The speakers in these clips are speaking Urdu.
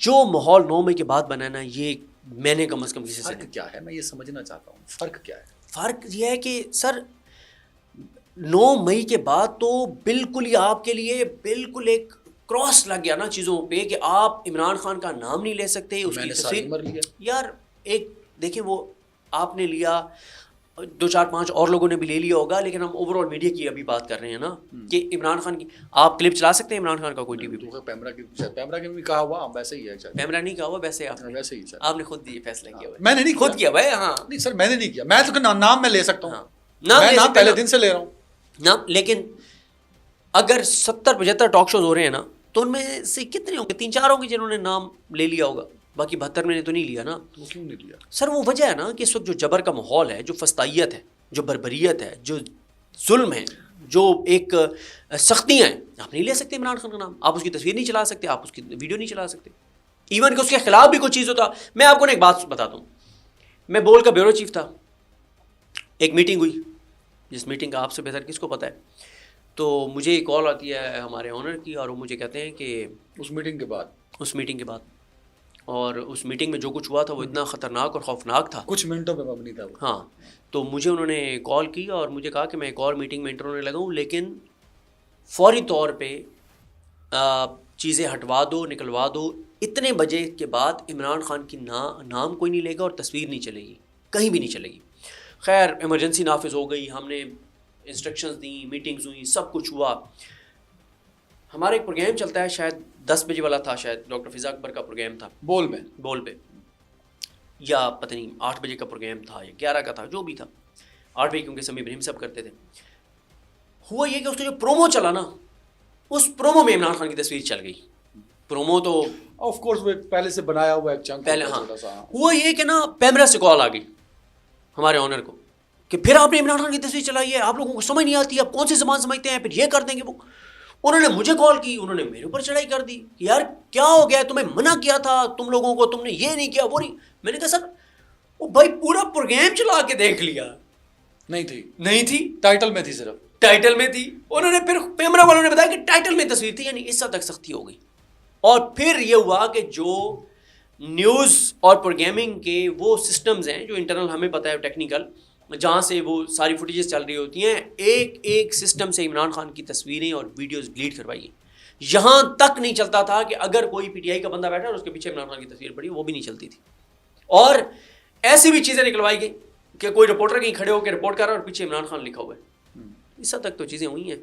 جو ماحول 9 مئی کے بعد بنا ہے نا، یہ میں نے کم از کم کسی سے فرق کیا ہے، میں یہ سمجھنا چاہتا ہوں فرق کیا ہے. فرق یہ ہے کہ سر 9 مئی کے بعد تو بالکل ہی آپ کے لیے بالکل ایک کراس لگ گیا نا چیزوں پہ کہ آپ عمران خان کا نام نہیں لے سکتے. اس کی تصویر یار ایک دیکھیں وہ آپ نے لیا، 2-4-5 اور لوگوں نے بھی لے لیا ہوگا، لیکن ہم اوور آل میڈیا کی ابھی بات کر رہے ہیں نا کہ عمران خان کی آپ کلپ چلا سکتے ہیں عمران خان کا کوئی ٹی وی پہ. پیمرا کے بھی کہا ہوا ویسے ہی ہے. پیمرا نہیں کہا ہوا ویسے ویسے ہی آپ نے خود یہ فیصلہ کیا ہوا. میں نے نہیں خود کیا بھائی. ہاں نہیں سر میں نے نہیں کیا، میں تو نام میں لے سکتا ہوں، نام پہلے دن سے لے رہا ہوں نام. لیکن اگر 70-75 ٹاک شوز ہو رہے ہیں نا تو ان میں سے کتنے ہوں گے؟ 3-4 ہوں گے جنہوں نے نام لے لیا ہوگا، باقی 72 میں نے تو نہیں لیا نا. تو کیوں نہیں لیا سر؟ وہ وجہ ہے نا کہ اس وقت جو جبر کا ماحول ہے، جو فسطائیت ہے، جو بربریت ہے، جو ظلم ہے، جو ایک سختیاں ہیں. آپ نہیں لے سکتے عمران خان کا نام، آپ اس کی تصویر نہیں چلا سکتے، آپ اس کی ویڈیو نہیں چلا سکتے، ایون کہ اس کے خلاف بھی کوئی چیز ہوتا. میں آپ کو ایک بات بتاتا ہوں، میں بول کا بیورو چیف تھا، ایک میٹنگ ہوئی جس میٹنگ کا آپ سے بہتر کس کو پتہ ہے. تو مجھے ایک کال آتی ہے ہمارے آنر کی اور وہ مجھے کہتے ہیں کہ اس میٹنگ کے بعد اور اس میٹنگ میں جو کچھ ہوا تھا وہ اتنا خطرناک اور خوفناک تھا، کچھ منٹوں پہ مبنی تھا وہ. ہاں تو مجھے انہوں نے کال کی اور مجھے کہا کہ میں ایک اور میٹنگ میں انٹر ہونے لگا ہوں، لیکن فوری طور پہ چیزیں ہٹوا دو، نکلوا دو. اتنے بجے کے بعد عمران خان کی نام کوئی نہیں لے گا اور تصویر نہیں چلے گی، کہیں بھی نہیں چلے گی. خیر ایمرجنسی نافذ ہو گئی، ہم نے انسٹرکشنز دیں، میٹنگز ہوئیں، سب کچھ ہوا. ہمارا ایک پروگرام چلتا ہے شاید 10 بجے والا تھا، شاید ڈاکٹر فضا اکبر کا پروگرام تھا بول پہ، یا پتہ نہیں 8 بجے کا پروگرام تھا یا 11 کا تھا، جو بھی تھا. 8 بجے کیونکہ سمی ابراہیم سب کرتے تھے. ہوا یہ کہ اس کا جو پرومو چلا نا، اس پرومو میں عمران خان کی تصویر چل گئی. پرومو تو آف کورس وہ پہلے سے بنایا ہوا ایک چنک پہلے. ہاں ہوا یہ کہ نا پیمرا سے کال آ گئی ہمارے آنر کو کہ پھر آپ نے عمران خان کی تصویر چلائی ہے، آپ لوگوں کو سمجھ نہیں آتی، آپ کون سی زبان سمجھتے ہیں، پھر یہ کر دیں گے وہ. انہوں نے مجھے کال کی، انہوں نے میرے اوپر چڑھائی کر دی کہ یار کیا ہو گیا، تمہیں منع کیا تھا تم لوگوں کو، تم نے یہ نہیں کیا وہ نہیں. میں نے کہا سر وہ بھائی پورا پروگرام چلا کے دیکھ لیا. نہیں تھی ٹائٹل میں تھی، صرف ٹائٹل میں تھی. انہوں نے پھر پیمرا والوں نے بتایا کہ ٹائٹل میں تصویر تھی، یعنی اس حد تک سختی ہو گئی. اور پھر یہ ہوا کہ جو نیوز اور پروگرامنگ کے وہ سسٹمز ہیں جو انٹرنل ہمیں پتہ ہے ٹیکنیکل، جہاں سے وہ ساری فوٹیجز چل رہی ہوتی ہیں، ایک سسٹم سے عمران خان کی تصویریں اور ویڈیوز ڈیلیٹ کروائی. یہاں تک نہیں چلتا تھا کہ اگر کوئی پی ٹی آئی کا بندہ بیٹھا اور اس کے پیچھے عمران خان کی تصویر پڑی، وہ بھی نہیں چلتی تھی. اور ایسی بھی چیزیں نکلوائی گئی کہ کوئی رپورٹر کہیں کھڑے ہو کے رپورٹ کر رہا ہے اور پیچھے عمران خان لکھا ہوا ہے. اس حد تک تو چیزیں ہوئی ہیں،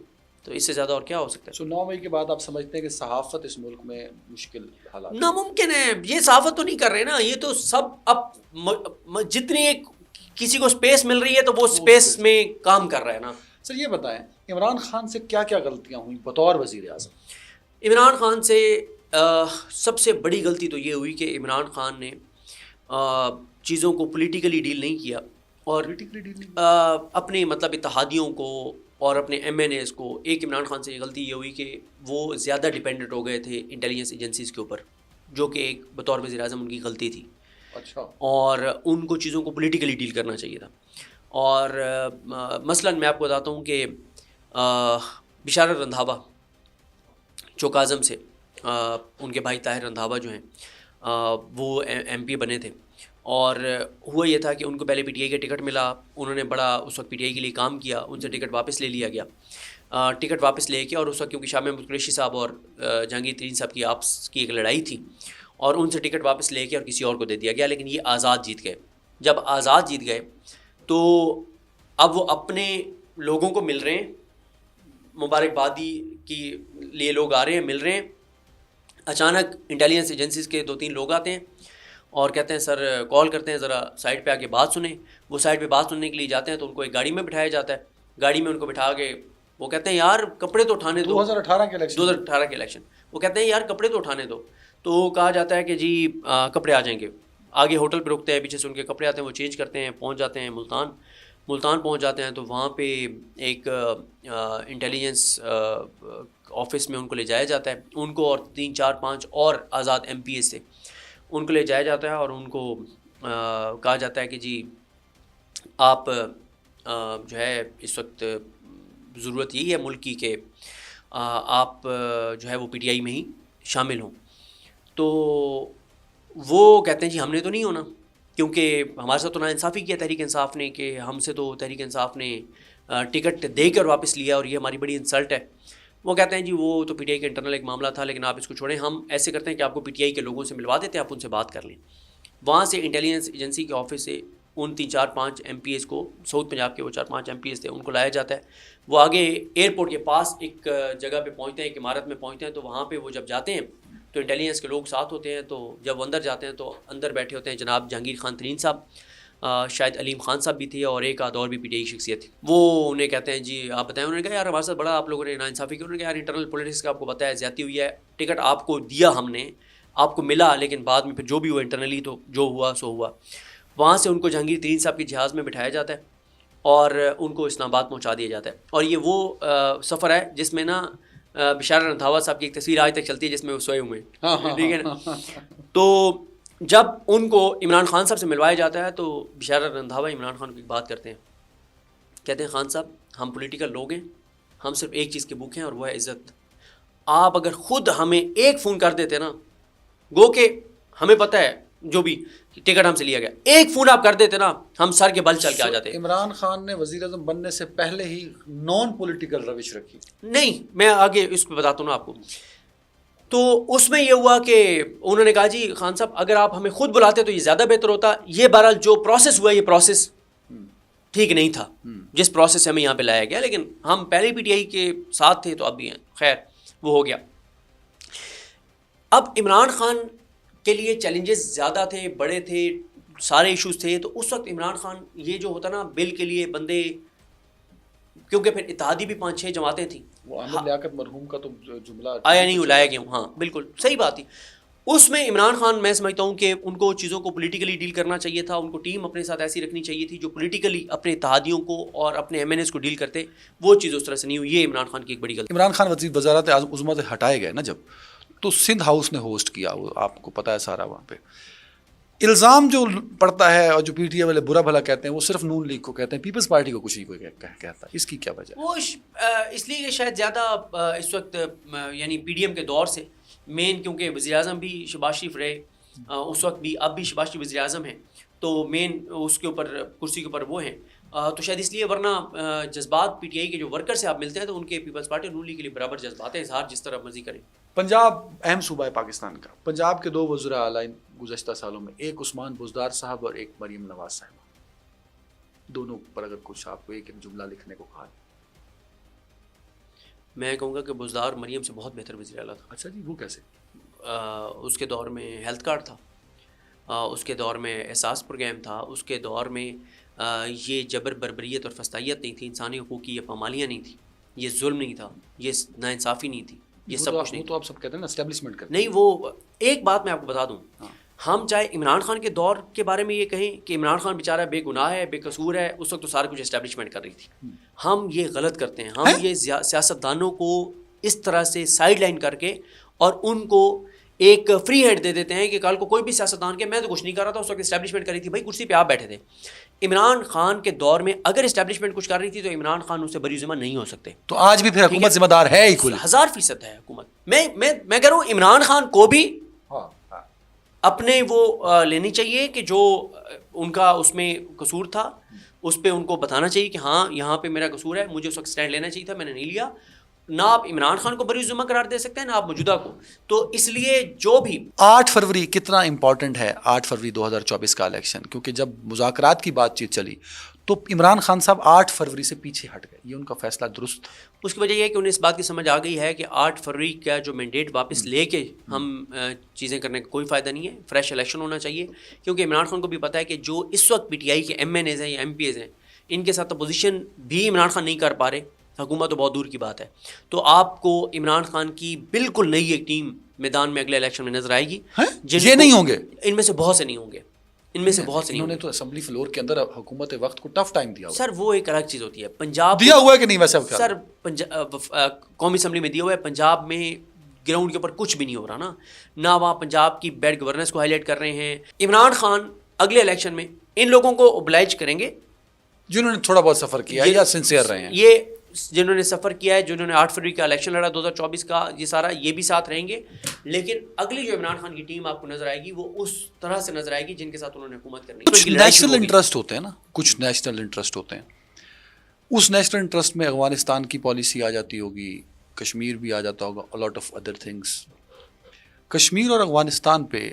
تو اس سے زیادہ اور کیا ہو سکتا ہے. 9 مئی کے بعد آپ سمجھتے ہیں کہ صحافت اس ملک میں مشکل حالات؟ ناممکن ہے. یہ صحافت تو نہیں کر رہے نا، یہ تو سب اب جتنی کسی کو سپیس مل رہی ہے تو وہ سپیس میں کام کر رہا ہے نا. سر یہ بتائیں عمران خان سے کیا کیا غلطیاں ہوئیں بطور وزیر اعظم؟ عمران خان سے سب سے بڑی غلطی تو یہ ہوئی کہ عمران خان نے چیزوں کو پولیٹیکلی ڈیل نہیں کیا، اور اپنے مطلب اتحادیوں کو اور اپنے ایم این ایز کو. ایک عمران خان سے یہ غلطی یہ ہوئی کہ وہ زیادہ ڈیپینڈنٹ ہو گئے تھے انٹیلیجنس ایجنسیز کے اوپر، جو کہ ایک بطور وزیر اعظم ان کی غلطی تھی. اچھا. اور ان کو چیزوں کو پولیٹیکلی ڈیل کرنا چاہیے تھا. اور مثلاً میں آپ کو بتاتا ہوں کہ بشارت رندھاوا چوکازم سے، ان کے بھائی طاہر رندھاوا جو ہیں وہ ایم پی بنے تھے، اور ہوا یہ تھا کہ ان کو پہلے پی ٹی آئی کا ٹکٹ ملا، انہوں نے بڑا اس وقت پی ٹی آئی کے لیے کام کیا، ان سے ٹکٹ واپس لے لیا گیا. ٹکٹ واپس لے کے، اور اس وقت کیونکہ شاہ محمود قریشی صاحب اور جہانگیر ترین صاحب کی آپس کی ایک لڑائی تھی، اور ان سے ٹکٹ واپس لے کے اور کسی اور کو دے دیا گیا. لیکن یہ آزاد جیت گئے. جب آزاد جیت گئے تو اب وہ اپنے لوگوں کو مل رہے ہیں، مبارکبادی کی لیے لوگ آ رہے ہیں، مل رہے ہیں. اچانک انٹیلیجنس ایجنسیز کے 2-3 لوگ آتے ہیں اور کہتے ہیں سر کال کرتے ہیں ذرا سائڈ پہ آ کے بات سنیں. وہ سائڈ پہ بات سننے کے لیے جاتے ہیں تو ان کو ایک گاڑی میں بٹھایا جاتا ہے. گاڑی میں ان کو بٹھا کے وہ کہتے ہیں یار کپڑے تو اٹھانے دو. 2018 کے الیکشن وہ کہتے ہیں یار کپڑے تو اٹھانے دو. تو کہا جاتا ہے کہ جی کپڑے آ جائیں گے. آگے ہوٹل پہ رکتے ہیں، پیچھے سے ان کے کپڑے آتے ہیں، وہ چینج کرتے ہیں، پہنچ جاتے ہیں ملتان پہنچ جاتے ہیں. تو وہاں پہ ایک انٹیلیجنس آفس میں ان کو لے جایا جاتا ہے، ان کو اور 3-4-5 اور آزاد ایم پی اے سے ان کو لے جایا جاتا ہے، اور ان کو کہا جاتا ہے کہ جی آپ جو ہے اس وقت ضرورت یہی ہے ملک کی کہ آپ جو ہے وہ پی ٹی آئی میں ہی شامل ہوں. تو وہ کہتے ہیں جی ہم نے تو نہیں ہونا، کیونکہ ہمارے ساتھ تو ناانصافی کیا تحریک انصاف نے کہ ہم سے تو تحریک انصاف نے ٹکٹ دے کر واپس لیا اور یہ ہماری بڑی انسلٹ ہے۔ وہ کہتے ہیں جی وہ تو پی ٹی آئی کا انٹرنل ایک معاملہ تھا، لیکن آپ اس کو چھوڑیں، ہم ایسے کرتے ہیں کہ آپ کو پی ٹی آئی کے لوگوں سے ملوا دیتے ہیں، آپ ان سے بات کر لیں۔ وہاں سے انٹیلیجنس ایجنسی کے آفس سے ان 3-4-5 ایم پی ایز کو، ساؤتھ پنجاب کے وہ 4-5 ایم پی ایز تھے، ان کو لایا جاتا ہے۔ وہ آگے ایئرپورٹ کے پاس ایک جگہ پہ پہنچتے ہیں، ایک عمارت میں پہنچتے ہیں، تو وہاں پہ وہ جب جاتے ہیں تو انٹیلیجنس کے لوگ ساتھ ہوتے ہیں، تو جب وہ اندر جاتے ہیں تو اندر بیٹھے ہوتے ہیں جناب جہانگیر خان ترین صاحب، شاید علیم خان صاحب بھی تھے، اور ایک آدھ اور بھی پی ٹی آئی شخصیت تھی۔ وہ انہیں کہتے ہیں جی آپ بتائیں۔ انہوں نے کہا یار ہمارے ساتھ بڑا آپ لوگوں نے ناانصافی کی۔ انہوں نے کہا یار انٹرنل پولیٹکس کا آپ کو پتہ ہے زیادتی ہوئی ہے، ٹکٹ آپ کو دیا ہم نے، آپ کو ملا، لیکن بعد میں پھر جو بھی ہوا انٹرنلی تو جو ہوا سو ہوا۔ وہاں سے ان کو جہانگیر ترین صاحب کے جہاز میں بٹھایا جاتا ہے اور ان کو اسلام آباد پہنچا دیا جاتا ہے۔ اور یہ وہ سفر ہے جس میں نا بشارت رندھاوا صاحب کی ایک تصویر آج تک چلتی ہے جس میں وہ سوئے ہوئے ہیں، ٹھیک ہے نا۔ تو جب ان کو عمران خان صاحب سے ملوایا جاتا ہے تو بشارت رندھاوا عمران خان کو ایک بات کرتے ہیں، کہتے ہیں خان صاحب ہم پولیٹیکل لوگ ہیں، ہم صرف ایک چیز کے بھوکے ہیں اور وہ ہے عزت۔ آپ اگر خود ہمیں ایک فون کر دیتے نا، گو کہ ہمیں پتہ ہے جو بھی ٹکٹ ہم سے لیا گیا، ایک فون آپ کر دیتے نا ہم سر کے بل چل کے آ جاتے۔ عمران خان نے وزیر اعظم بننے سے پہلے ہی نان پولیٹیکل روش رکھی؟ نہیں، میں آگے اس پہ بتاتا ہوں نا آپ کو۔ تو اس میں یہ ہوا کہ انہوں نے کہا جی خان صاحب اگر آپ ہمیں خود بلاتے تو یہ زیادہ بہتر ہوتا۔ یہ بہرحال جو پروسیس ہوا یہ پروسیس ٹھیک نہیں تھا جس پروسیس سے ہمیں یہاں پہ لایا گیا، لیکن ہم پہلے پی ٹی آئی کے ساتھ تھے تو اب بھی ہیں، خیر وہ ہو گیا۔ اب عمران خان کے لیے چیلنجز زیادہ تھے، بڑے تھے، سارے ایشوز تھے، تو اس وقت عمران خان یہ جو ہوتا نا بل کے لیے بندے، کیونکہ پھر اتحادی بھی 5-6 جماعتیں تھیں، وہ احمد لیاقت مرحوم کا تو جملہ آیا نہیں لایا گیا ہوں، ہاں بالکل صحیح بات تھی۔ اس میں عمران خان میں سمجھتا ہوں کہ ان کو چیزوں کو پولیٹیکلی ڈیل کرنا چاہیے تھا، ان کو ٹیم اپنے ساتھ ایسی رکھنی چاہیے تھی جو پولیٹیکلی اپنے اتحادیوں کو اور اپنے ایم این ایز کو ڈیل کرتے، وہ چیز اس طرح سے نہیں ہوئی۔ یہ عمران خان کی ایک بڑی غلطی۔ عمران خان وزارت عظمیٰ سے ہٹائے گئے نا جب، تو سندھ ہاؤس نے ہوسٹ کیا، وہ آپ کو پتہ ہے سارا۔ وہاں پہ الزام جو پڑتا ہے اور جو پی ٹی اے والے برا بھلا کہتے ہیں وہ صرف نون لیگ کو کہتے ہیں، پیپلز پارٹی کو کچھ نہیں کہتا، اس کی کیا وجہ؟ وہ اس لیے کہ شاید زیادہ اس وقت یعنی پی ڈی ایم کے دور سے مین، کیونکہ وزیر اعظم بھی شہباز شریف رہے اس وقت بھی، اب بھی شہباز شریف وزیر اعظم ہیں، تو مین اس کے اوپر کرسی کے اوپر وہ ہیں، تو شاید اس لیے، ورنہ جذبات پی ٹی آئی کے جو ورکر سے آپ ملتے ہیں تو ان کے پیپلز پارٹی اور نون لیگ کے لیے برابر جذبات ہیں، اظہار جس طرح مرضی کریں۔ پنجاب اہم صوبہ ہے پاکستان کا، پنجاب کے 2 وزراء اعلیٰ گزشتہ سالوں میں، ایک عثمان بزدار صاحب اور ایک مریم نواز صاحبہ، دونوں پر اگر کچھ آپ کو ایک جملہ لکھنے کو کہا۔ میں کہوں گا کہ بزدار مریم سے بہت بہتر وزیر اعلیٰ تھا۔ اچھا جی، وہ کیسے؟ اس کے دور میں ہیلتھ کارڈ تھا، اس کے دور میں احساس پروگرام تھا، اس کے دور میں یہ جبر بربریت اور فسطائیت نہیں تھی، انسانی حقوق کی یہ پامالیاں نہیں تھی، یہ ظلم نہیں تھا، یہ ناانصافی نہیں تھی، یہ سب کچھ نہیں۔ وہ تو آپ سب کہتے ہیں نا اسٹیبلشمنٹ کرتے نہیں، وہ ایک بات میں آپ کو بتا دوں، ہم چاہے عمران خان کے دور کے بارے میں یہ کہیں کہ عمران خان بیچارہ بے گناہ ہے، بے قصور ہے، اس وقت تو سارا کچھ اسٹیبلشمنٹ کر رہی تھی۔ ہم یہ غلط کرتے ہیں، ہم یہ سیاستدانوں کو اس طرح سے سائڈ لائن کر کے اور ان کو ایک فری ہینڈ دے دیتے ہیں کہ کل کو کوئی بھی سیاستدان کے میں تو کچھ نہیں کر رہا تھا، اس وقت اسٹیبلشمنٹ کر رہی تھی، بھائی کرسی پہ آپ بیٹھے تھے۔ عمران خان کے دور میں اگر اسٹیبلشمنٹ کچھ کر رہی تھی تو عمران خان اس سے بری ذمہ نہیں ہو سکتے، تو آج بھی پھر حکومت ذمہ دار ہے ہی، کل 1000% ہے حکومت۔ میں کہہ رہا ہوں عمران خان کو بھی اپنے وہ لینی چاہیے کہ جو ان کا اس میں قصور تھا، اس پہ ان کو بتانا چاہیے کہ ہاں یہاں پہ میرا قصور ہے، مجھے اس وقت اسٹینڈ لینا چاہیے تھا، میں نے نہیں لیا۔ نہ آپ عمران خان کو بری ذمہ قرار دے سکتے ہیں، نہ آپ موجودہ کو۔ تو اس لیے جو بھی 8 فروری کتنا امپورٹنٹ ہے، 8 فروری 2024 کا الیکشن، کیونکہ جب مذاکرات کی بات چیت چلی تو عمران خان صاحب 8 فروری سے پیچھے ہٹ گئے، یہ ان کا فیصلہ درست؟ اس کی وجہ یہ ہے کہ انہیں اس بات کی سمجھ آ گئی ہے کہ 8 فروری کا جو مینڈیٹ واپس لے کے ہم چیزیں کرنے کا کوئی فائدہ نہیں ہے، فریش الیکشن ہونا چاہیے، کیونکہ عمران خان کو بھی پتہ ہے کہ جو اس وقت پی ٹی آئی کے ایم این ایز ہیں یا ایم پی ایز ہیں، ان کے ساتھ اپوزیشن بھی عمران خان نہیں کر پا رہے، حکومت تو بہت دور کی بات ہے۔ تو آپ کو عمران خان کی بالکل نئی ایک ٹیم میدان میں اگلے الیکشن میں نظر آئے گی، یہ نہیں ہوں گے، ان میں سے بہت سے نہیں ہوں گے، ان میں سے بہت سے نہیں انہوں نے تو اسمبلی فلور کے اندر حکومت وقت کو ٹف ٹائم دیا ہوا۔ سر وہ ایک الگ چیز ہوتی ہے، پنجاب دیا ہوا ہے کہ نہیں ویسے؟ سر قومی اسمبلی میں دیا ہوا ہے، پنجاب میں گراؤنڈ کے اوپر کچھ بھی نہیں ہو رہا نا، نہ وہاں پنجاب کی بیڈ گورننس کو ہائی لائٹ کر رہے ہیں۔ عمران خان اگلے الیکشن میں ان لوگوں کو اوبلائج کریں گے جنہوں نے تھوڑا بہت سفر کیا یا سنسیئر رہے ہیں، جنہوں نے سفر کیا ہے, جنہوں نے 8 فروری کا الیکشن لڑا 2024 کا, یہ سارا یہ بھی ساتھ رہیں گے, لیکن اگلی جو عمران خان کی ٹیم آپ کو نظر آئے گی وہ اس طرح سے نظر آئے گی جن کے ساتھ انہوں نے حکومت کرنی ہے. کچھ نیشنل انٹرسٹ ہوتے ہیں نا, کچھ نیشنل انٹرسٹ ہوتے ہیں, اس نیشنل انٹرسٹ میں افغانستان کی پالیسی آ جاتی ہوگی, کشمیر بھی آ جاتا ہوگا, a lot of other things. Kashmir اور افغانستان پہ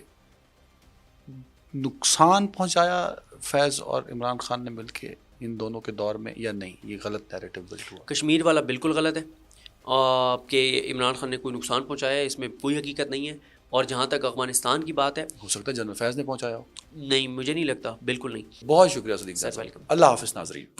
نقصان پہنچایا فیض اور عمران خان نے مل کے ان دونوں کے دور میں یا نہیں, یہ غلط نیریٹو بلٹ ہوا؟ کشمیر والا بالکل غلط ہے کہ عمران خان نے کوئی نقصان پہنچایا ہے, اس میں کوئی حقیقت نہیں ہے. اور جہاں تک افغانستان کی بات ہے, ہو سکتا ہے جنرل فیض نے پہنچایا ہو. نہیں مجھے نہیں لگتا, بالکل نہیں. بہت شکریہ صدیق صاحب, ویلکم. اللہ حافظ ناظرین.